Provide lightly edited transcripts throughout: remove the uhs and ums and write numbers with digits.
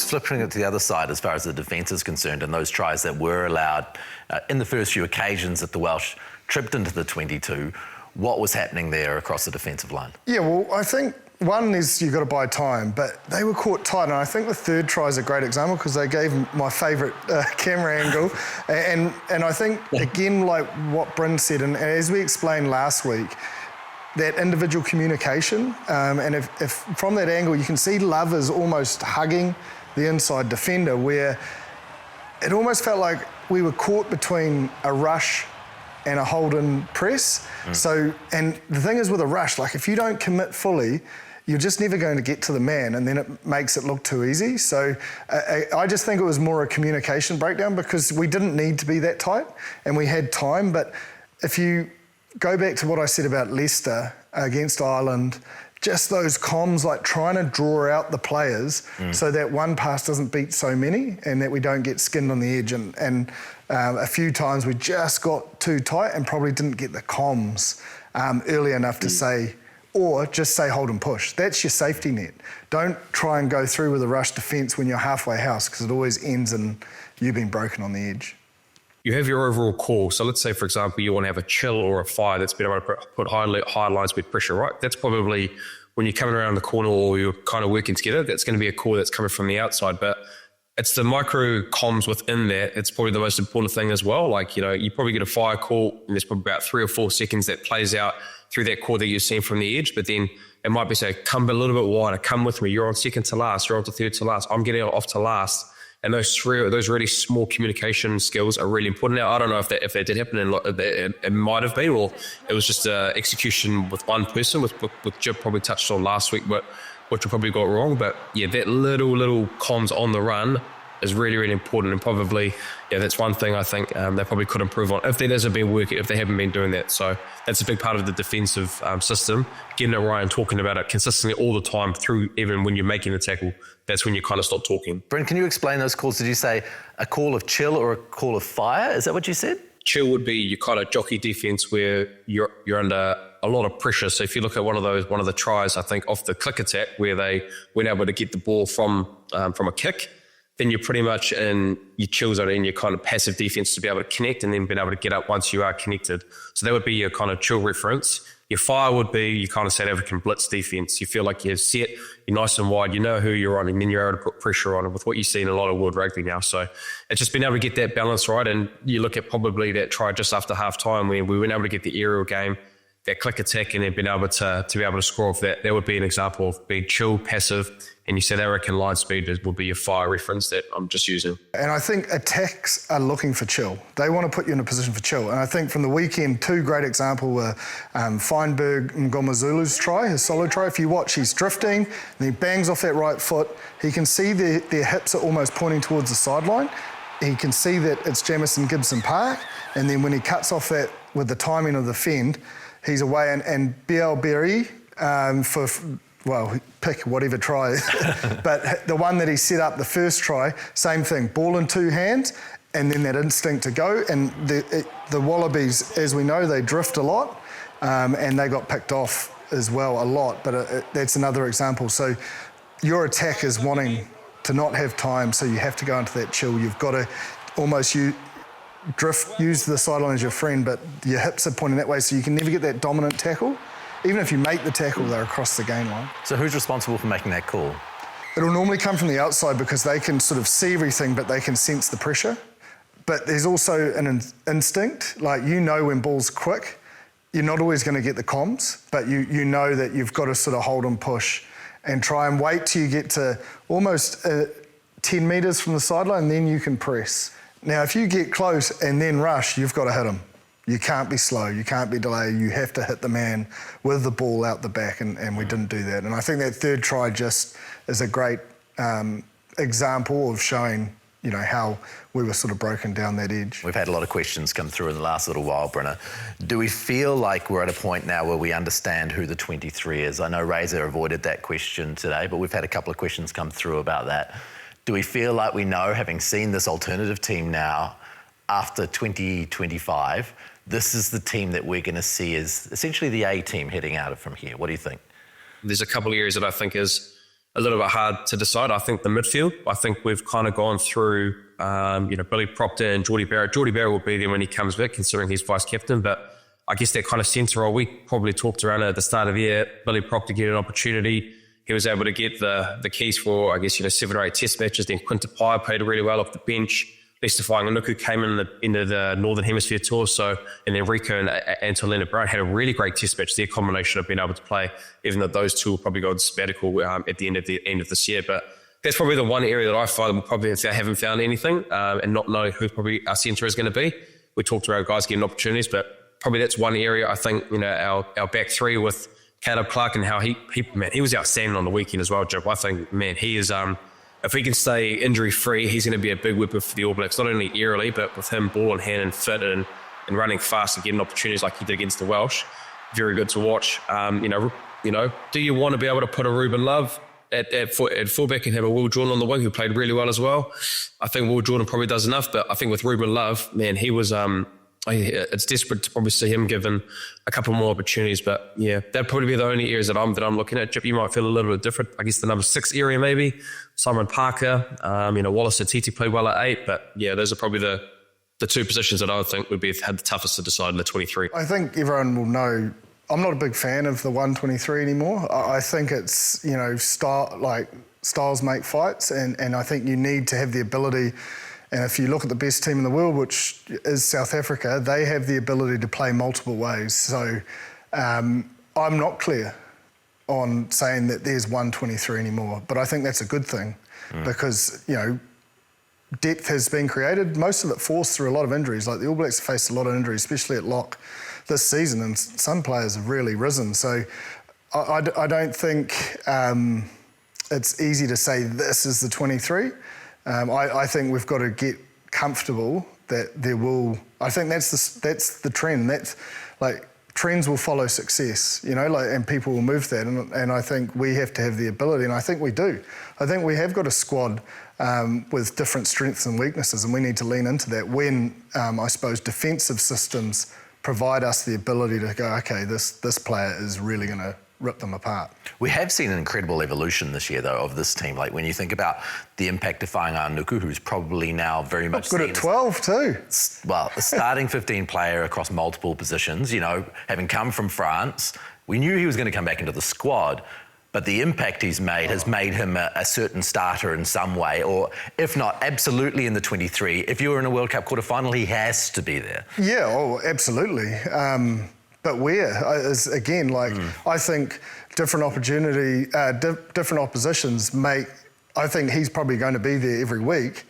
just flipping it to the other side as far as the defence is concerned, and those tries that were allowed in the first few occasions that the Welsh tripped into the 22, what was happening there across the defensive line? Yeah, well, I think one is you've got to buy time, but they were caught tight, and I think the third try is a great example because they gave my favourite camera angle, and I think, again, like what Bryn said, and as we explained last week, that individual communication, and if from that angle you can see Love is almost hugging the inside defender, where it almost felt like we were caught between a rush and a hold-in press. So, and the thing is with a rush, like if you don't commit fully, you're just never going to get to the man, and then it makes it look too easy. So I just think it was more a communication breakdown because we didn't need to be that tight and we had time. But if you go back to what I said about Leicester against Ireland, just those comms, like trying to draw out the players so that one pass doesn't beat so many and that we don't get skinned on the edge. And a few times we just got too tight and probably didn't get the comms early enough to say, or just say hold and push. That's your safety net. Don't try and go through with a rush defence when you're halfway house because it always ends in you being broken on the edge. You have your overall call. So let's say, for example, you want to have a chill or a fire that's been able to put high line speed pressure, right? That's probably when you're coming around the corner or you're kind of working together, that's going to be a call that's coming from the outside. But it's the micro comms within that. It's probably the most important thing as well. Like, you know, you probably get a fire call and there's probably about 3 or 4 seconds that plays out through that call that you're seeing from the edge. But then it might be say, come a little bit wider, come with me. You're on second to last, you're on to third to last. I'm getting off to last. And those really small communication skills are really important. Now, I don't know if that did happen, it might have been, or it was just execution with one person, with Jib probably touched on last week, but which we probably got wrong. But yeah, that little comms on the run is really, really important, and probably, yeah, that's one thing I think they probably could improve on if that hasn't been working, if they haven't been doing that. So that's a big part of the defensive system, getting it right and talking about it consistently all the time through, even when you're making the tackle. That's when you kind of stop talking. Brent, can you explain those calls? Did you say a call of chill or a call of fire? Is that what you said? Chill would be your kind of jockey defense where you're under a lot of pressure. So if you look at one of the tries, I think off the click attack where they weren't able to get the ball from a kick, then you're pretty much in your chill zone and your kind of passive defense to be able to connect and then being able to get up once you are connected. So that would be your kind of chill reference. Your fire would be your kind of South African blitz defense. You feel like you're set, you're nice and wide, you know who you're on, and then you're able to put pressure on it with what you see in a lot of world rugby now. So it's just been able to get that balance right. And you look at probably that try just after half time where we weren't able to get the aerial game, that click attack, and then being able to be able to score off that. That would be an example of being chill, passive, and you said American line speed would be your fire reference that I'm just using. And I think attacks are looking for chill. They want to put you in a position for chill. And I think from the weekend, 2 great examples were Feinberg Ngomazulu's try, his solo try. If you watch, he's drifting, and he bangs off that right foot. He can see their hips are almost pointing towards the sideline. He can see that it's Jamison Gibson Park. And then when he cuts off that with the timing of the fend, he's away. And Biel Berry, pick whatever try. But the one that he set up, the first try, same thing, ball in 2 hands, and then that instinct to go. And the Wallabies, as we know, they drift a lot, and they got picked off as well a lot. But that's another example. So your attack is wanting to not have time, so you have to go into that chill. You've got to almost use the sideline as your friend, but your hips are pointing that way, so you can never get that dominant tackle. Even if you make the tackle, they're across the game line. So who's responsible for making that call? It'll normally come from the outside because they can sort of see everything, but they can sense the pressure. But there's also an instinct, like you know when ball's quick, you're not always going to get the comms, but you know that you've got to sort of hold and push and try and wait till you get to almost 10 metres from the sideline, and then you can press. Now, if you get close and then rush, you've got to hit them. You can't be slow, you can't be delayed, you have to hit the man with the ball out the back, and we didn't do that. And I think that third try just is a great example of showing, you know, how we were sort of broken down that edge. We've had a lot of questions come through in the last little while, Brenna. Do we feel like we're at a point now where we understand who the 23 is? I know Razor avoided that question today, but we've had a couple of questions come through about that. Do we feel like we know, having seen this alternative team now, after 2025, this is the team that we're going to see as essentially the A team heading out of from here? What do you think? There's a couple of areas that I think is a little bit hard to decide. I think the midfield, I think we've kind of gone through, Billy Proctor and Geordie Barrett. Geordie Barrett will be there when he comes back, considering he's vice captain, but I guess that kind of centre role, we probably talked around it at the start of the year. Billy Proctor get an opportunity. He was able to get the keys for, 7 or 8 test matches. Then Quinta Pai played really well off the bench. Lester Whanganuku came into the Northern Hemisphere tour. And then Rico and Antonina Brown had a really great test match. Their combination of being able to play, even though those two will probably go on sabbatical at the end of this year. But that's probably the one area that I find we'll probably haven't found anything and not know who probably our centre is going to be. We talked about guys getting opportunities, but probably that's one area. I think, our back three with Caleb Clark and how he was outstanding on the weekend as well, Jim. I think, he is, if he can stay injury free, he's going to be a big whipper for the All Blacks, not only aerially, but with him ball in hand and fit and running fast and getting opportunities like he did against the Welsh. Very good to watch. Do you want to be able to put a Ruben Love at fullback and have a Will Jordan on the wing who played really well as well? I think Will Jordan probably does enough, but I think with Ruben Love, he was... it's desperate to probably see him given a couple more opportunities, but yeah, that'd probably be the only areas that I'm looking at. Chip, you might feel a little bit different. I guess the number 6 area maybe, Simon Parker, Wallace Atiti played well at 8, but yeah, those are probably the 2 positions that I would think would had the toughest to decide in the 23. I think everyone will know I'm not a big fan of the 123 anymore. I think it's, styles make fights, and I think you need to have the ability. And if you look at the best team in the world, which is South Africa, they have the ability to play multiple ways. So I'm not clear on saying that there's 123 anymore, but I think that's a good thing because, depth has been created, most of it forced through a lot of injuries. Like the All Blacks faced a lot of injuries, especially at lock this season, and some players have really risen. So I don't think it's easy to say this is the 23. I think we've got to get comfortable that there will. I think that's the trend. That's trends will follow success, and people will move that. And I think we have to have the ability, and I think we do. I think we have got a squad with different strengths and weaknesses, and we need to lean into that when I suppose defensive systems provide us the ability to go, okay, this player is really going to rip them apart. We have seen an incredible evolution this year, though, of this team. Like when you think about the impact of Whanganuku, who's probably now very much good at 12 too. Well, a starting 15 player across multiple positions. Having come from France, we knew he was going to come back into the squad. But the impact he's made has made him a certain starter in some way, or if not absolutely in the 23. If you're in a World Cup quarterfinal, he has to be there. Yeah, absolutely. But where? I think different oppositions make. I think he's probably going to be there every week,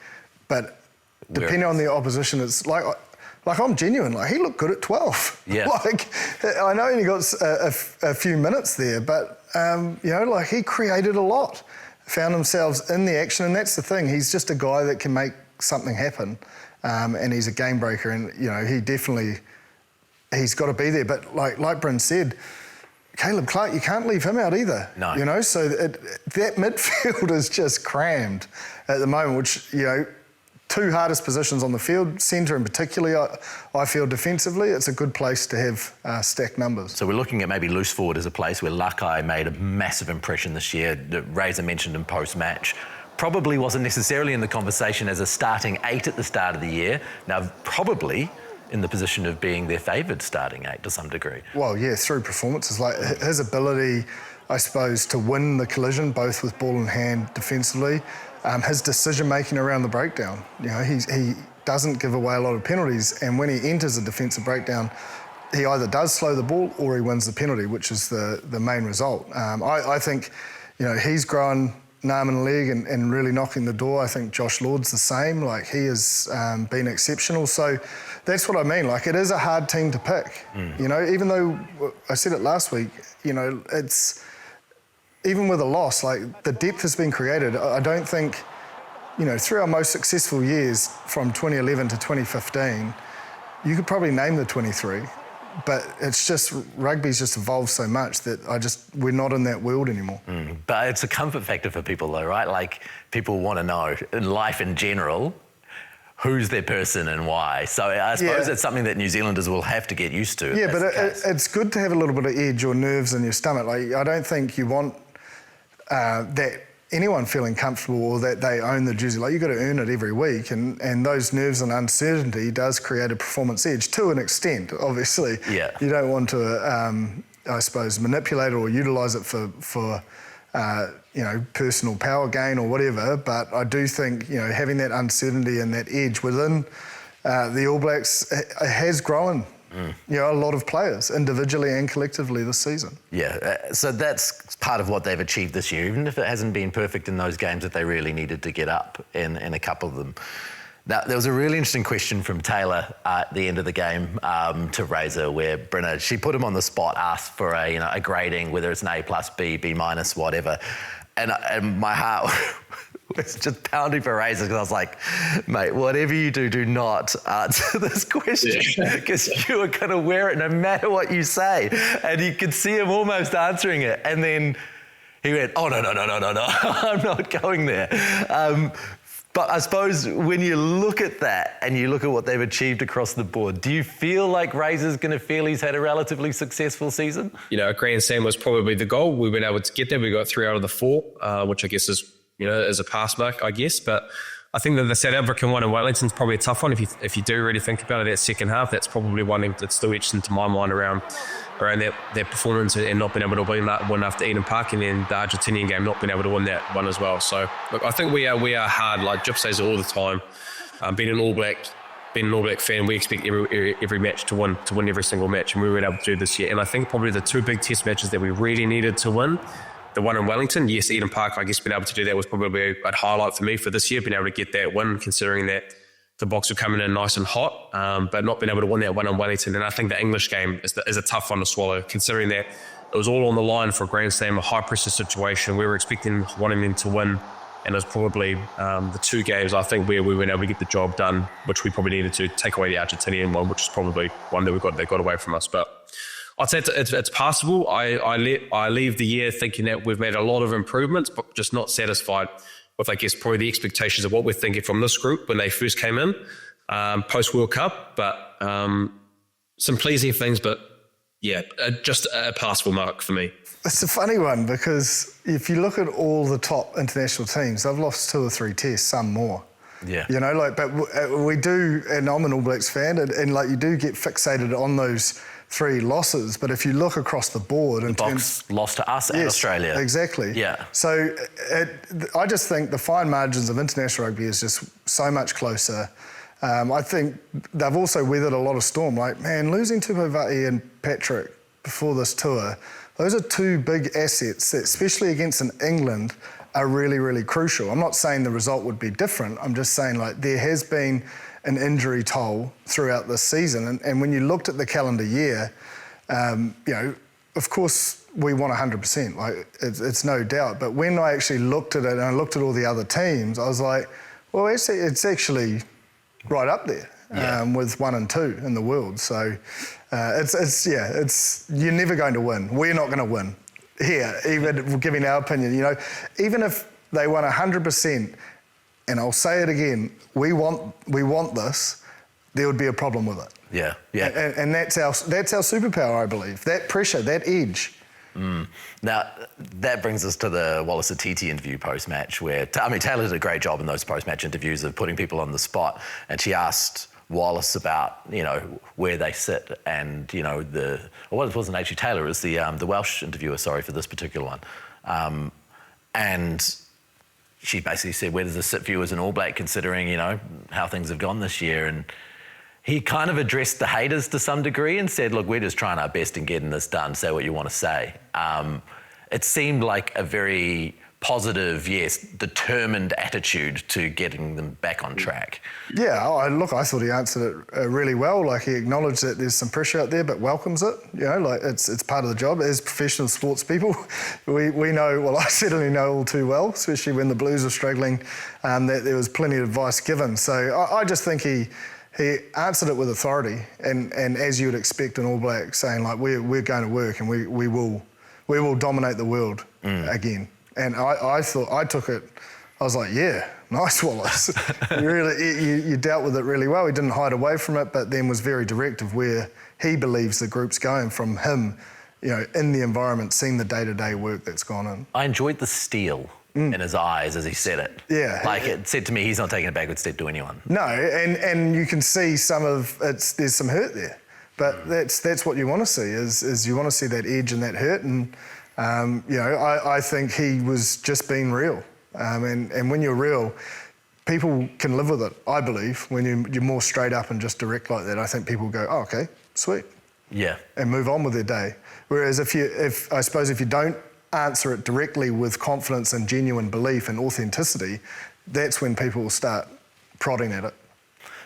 but depending on the opposition, it's like I'm genuine. He looked good at 12. Yeah. I know he got a few minutes there, but he created a lot, found himself in the action, and that's the thing. He's just a guy that can make something happen, and he's a game breaker, and he definitely. He's got to be there, but like Bryn said, Caleb Clark, you can't leave him out either. No. So that midfield is just crammed at the moment, which, 2 hardest positions on the field, centre in particular, I feel defensively, it's a good place to have stacked numbers. So we're looking at maybe loose forward as a place where Lakai made a massive impression this year. Razor mentioned in post-match. Probably wasn't necessarily in the conversation as a starting 8 at the start of the year. Now, probably in the position of being their favoured starting 8 to some degree. Well, yeah, through performances. His ability, I suppose, to win the collision, both with ball in hand defensively, his decision-making around the breakdown. He doesn't give away a lot of penalties, and when he enters a defensive breakdown, he either does slow the ball or he wins the penalty, which is the main result. I think, he's grown an arm and a leg and really knocking the door. I think Josh Lord's the same. He has been exceptional. So that's what I mean. It is a hard team to pick. Even though I said it last week, it's even with a loss, the depth has been created. I don't think, through our most successful years from 2011 to 2015, you could probably name the 23. But it's just, rugby's just evolved so much that we're not in that world anymore. But it's a comfort factor for people though, right? People want to know, in life in general, who's their person and why. So I suppose it's something that New Zealanders will have to get used to. Yeah, but it's good to have a little bit of edge or nerves in your stomach. I don't think you want that anyone feeling comfortable or that they own the jersey. Like, you've got to earn it every week, and those nerves and uncertainty does create a performance edge to an extent, obviously. Yeah. You don't want to, I suppose, manipulate it or utilise it for personal power gain or whatever, but I do think, having that uncertainty and that edge within the All Blacks has grown. A lot of players, individually and collectively this season. Yeah, so that's part of what they've achieved this year, even if it hasn't been perfect in those games that they really needed to get up in a couple of them. Now, there was a really interesting question from Taylor at the end of the game to Razor, where Brenna, she put him on the spot, asked for a grading, whether it's an A+, B, B-, whatever. And my heart was just pounding for Razor, because I was like, mate, whatever you do, do not answer this question, because you are going to wear it no matter what you say. And you could see him almost answering it. And then he went, oh, no, I'm not going there. But I suppose when you look at that and you look at what they've achieved across the board, do you feel like Razor's going to feel he's had a relatively successful season? A Grand Slam was probably the goal. We've been able to get there. We got 3 out of the 4, which I guess is, is a pass mark, I guess. But I think that the South African one in Wellington's probably a tough one. If you do really think about it, that second half, that's probably one that's still etched into my mind around that performance and not being able to win that one after Eden Park, and then the Argentinian game not being able to win that one as well. So look, I think we are hard. Like Jip says it all the time. Being an All Black fan, we expect every match to win every single match, and we were able to do this year. And I think probably the 2 big test matches that we really needed to win, the one in Wellington, yes, Eden Park, I guess being able to do that was probably a highlight for me for this year, being able to get that win, considering that the Boks were coming in nice and hot, but not being able to win that one in Wellington. And I think the English game is a tough one to swallow, considering that it was all on the line for a Grand Slam, a high-pressure situation. We were wanting them to win, and it was probably the 2 games, I think, where we were able to get the job done, which we probably needed to take away the Argentinian one, which is probably one that got away from us. But I'd say it's passable. I leave the year thinking that we've made a lot of improvements, but just not satisfied with, I guess, probably the expectations of what we're thinking from this group when they first came in, post-World Cup. But some pleasing things, but yeah, just a passable mark for me. It's a funny one, because if you look at all the top international teams, they've lost 2 or 3 tests, some more. Yeah. But we do, and I'm an All Blacks fan, and you do get fixated on those 3 losses, but if you look across the board... The Boks lost to us and Australia. Exactly. Yeah. So I just think the fine margins of international rugby is just so much closer. I think they've also weathered a lot of storm. Losing Tupouniva'i and Patrick before this tour, those are 2 big assets that, especially against an England, are really, really crucial. I'm not saying the result would be different. I'm just saying there has been an injury toll throughout this season. And when you looked at the calendar year, of course we want 100%, it's no doubt. But when I actually looked at it and I looked at all the other teams, I was like, well, it's actually right up there with 1 and 2 in the world. So you're never going to win. We're not going to win here, even giving our opinion. Even if they won 100%, and I'll say it again, we want this, there would be a problem with it. Yeah. And that's our superpower, I believe. That pressure, that edge. Now, that brings us to the Wallace Atiti interview post-match, where, Taylor did a great job in those post-match interviews of putting people on the spot, and she asked Wallace about, where they sit, and, it wasn't actually Taylor, it was the Welsh interviewer, for this particular one. And she basically said, where does this sit for you as an All Black, considering, how things have gone this year? And he kind of addressed the haters to some degree and said, look, we're just trying our best in getting this done, say what you want to say. It seemed like a very positive, determined attitude to getting them back on track. Yeah, I thought he answered it really well. He acknowledged that there's some pressure out there, but welcomes it. It's part of the job. As professional sports people, we know, well, I certainly know all too well, especially when the Blues are struggling, that there was plenty of advice given. So I just think he answered it with authority, and as you would expect an All Black, saying we're going to work and we will dominate the world again. And I took it, I was like, yeah, nice, Wallace. You dealt with it really well. He didn't hide away from it, but then was very direct of where he believes the group's going from him, in the environment, seeing the day-to-day work that's gone in. I enjoyed the steal in his eyes as he said it. Yeah. Like it said to me, he's not taking a backward step to anyone. No, and you can see there's some hurt there. But that's what you want to see is you want to see that edge and that hurt. And, I think he was just being real. And when you're real, people can live with it, I believe. When you're more straight up and just direct like that, I think people go, oh, okay, sweet. Yeah. And move on with their day. Whereas if you don't answer it directly with confidence and genuine belief and authenticity, that's when people will start prodding at it.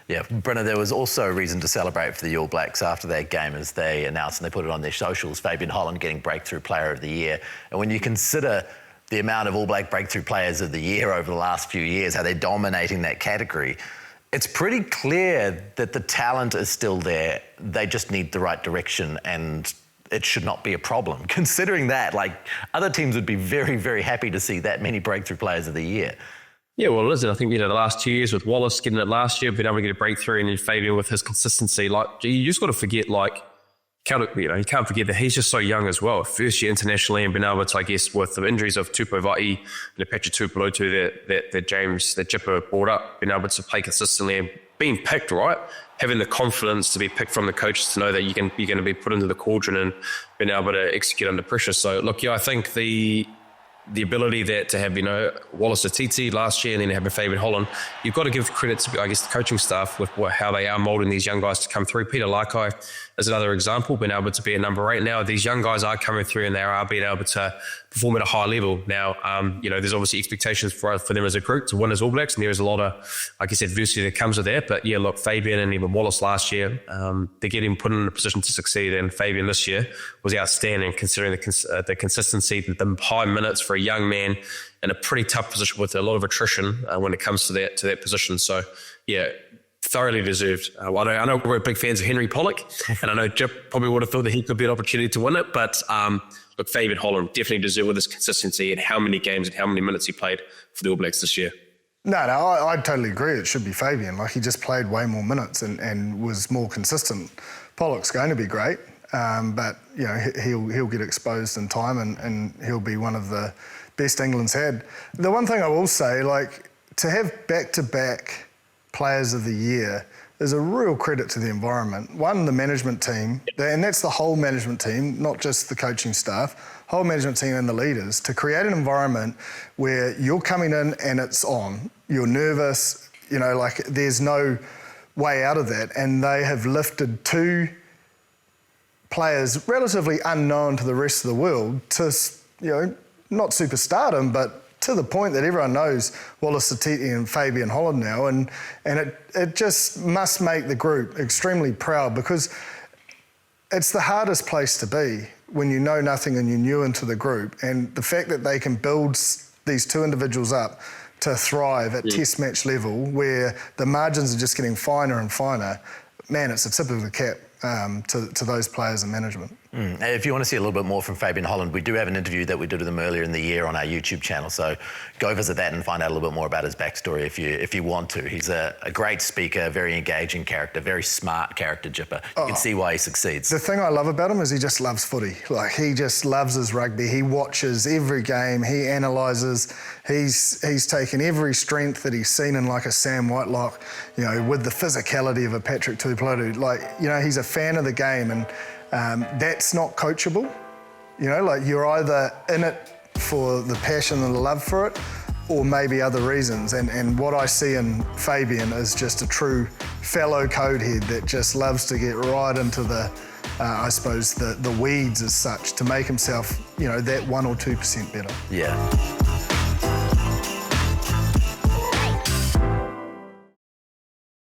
Yeah, Brenna, there was also a reason to celebrate for the All Blacks after that game as they announced, and they put it on their socials, Fabian Holland getting Breakthrough Player of the Year. And when you consider the amount of All Black Breakthrough Players of the Year over the last few years, how they're dominating that category, it's pretty clear that the talent is still there. They just need the right direction, and it should not be a problem. Considering that, like, other teams would be very, very happy to see that many Breakthrough Players of the Year. Yeah, well, it is. I think, the last 2 years with Wallace getting it last year, being able to get a breakthrough, and then Fabian with his consistency, like, you just got to forget, like, you can't forget that he's just so young as well. First year internationally, and being able to, I guess, with the injuries of Tupou Vaa'i and Apache Tuipulotu that Jipper brought up, being able to play consistently and being picked, right? Having the confidence to be picked from the coaches to know that you're going to be put into the cauldron and being able to execute under pressure. So, look, I think the ability to have, Wallace Atiti last year and then having Fabian Holland, you've got to give credit to, I guess, the coaching staff with how they are moulding these young guys to come through. Peter Laikai is another example, being able to be a number 8 now. These young guys are coming through and they are being able to perform at a high level. Now, there's obviously expectations for them as a group to win as All Blacks, and there is a lot of, I guess, adversity that comes with that. But yeah, look, Fabian and even Wallace last year, they're getting put in a position to succeed, and Fabian this year was outstanding considering the consistency, the high minutes for a young man in a pretty tough position with a lot of attrition when it comes to that position. So yeah, thoroughly deserved. I know we're big fans of Henry Pollock, and I know Jip probably would have thought that he could be an opportunity to win it, but look, Fabian Holland definitely deserved with his consistency and how many games and how many minutes he played for the All Blacks this year. No, I totally agree. It should be Fabian. Like, he just played way more minutes and was more consistent. Pollock's going to be great, but he'll get exposed in time, and he'll be one of the best England's had. The one thing I will say, like, to have back-to-back Players of the Year is a real credit to the environment. One, the management team, and that's the whole management team, not just the coaching staff, whole management team and the leaders, to create an environment where you're coming in and it's on, you're nervous, there's no way out of that. And they have lifted 2 players relatively unknown to the rest of the world to, not superstardom, but to the point that everyone knows Wallace Atiti and Fabian Holland now, and it just must make the group extremely proud, because it's the hardest place to be when you know nothing and you're new into the group, and the fact that they can build these 2 individuals up to thrive at test match level where the margins are just getting finer and finer, man, it's a tip of the cap to those players and management. If you want to see a little bit more from Fabian Holland, we do have an interview that we did with him earlier in the year on our YouTube channel, so go visit that and find out a little bit more about his backstory if you want to. He's a great speaker, very engaging character, very smart character, Jipper. You can see why he succeeds. The thing I love about him is he just loves footy. Like, he just loves his rugby. He watches every game, he analyses, he's taken every strength that he's seen in, like, a Sam Whitelock, with the physicality of a Patrick Tuipulotu. Like, he's a fan of the game, and that's not coachable. You're either in it for the passion and the love for it, or maybe other reasons. And what I see in Fabian is just a true fellow codehead that just loves to get right into the weeds as such, to make himself, that 1 or 2% better. Yeah.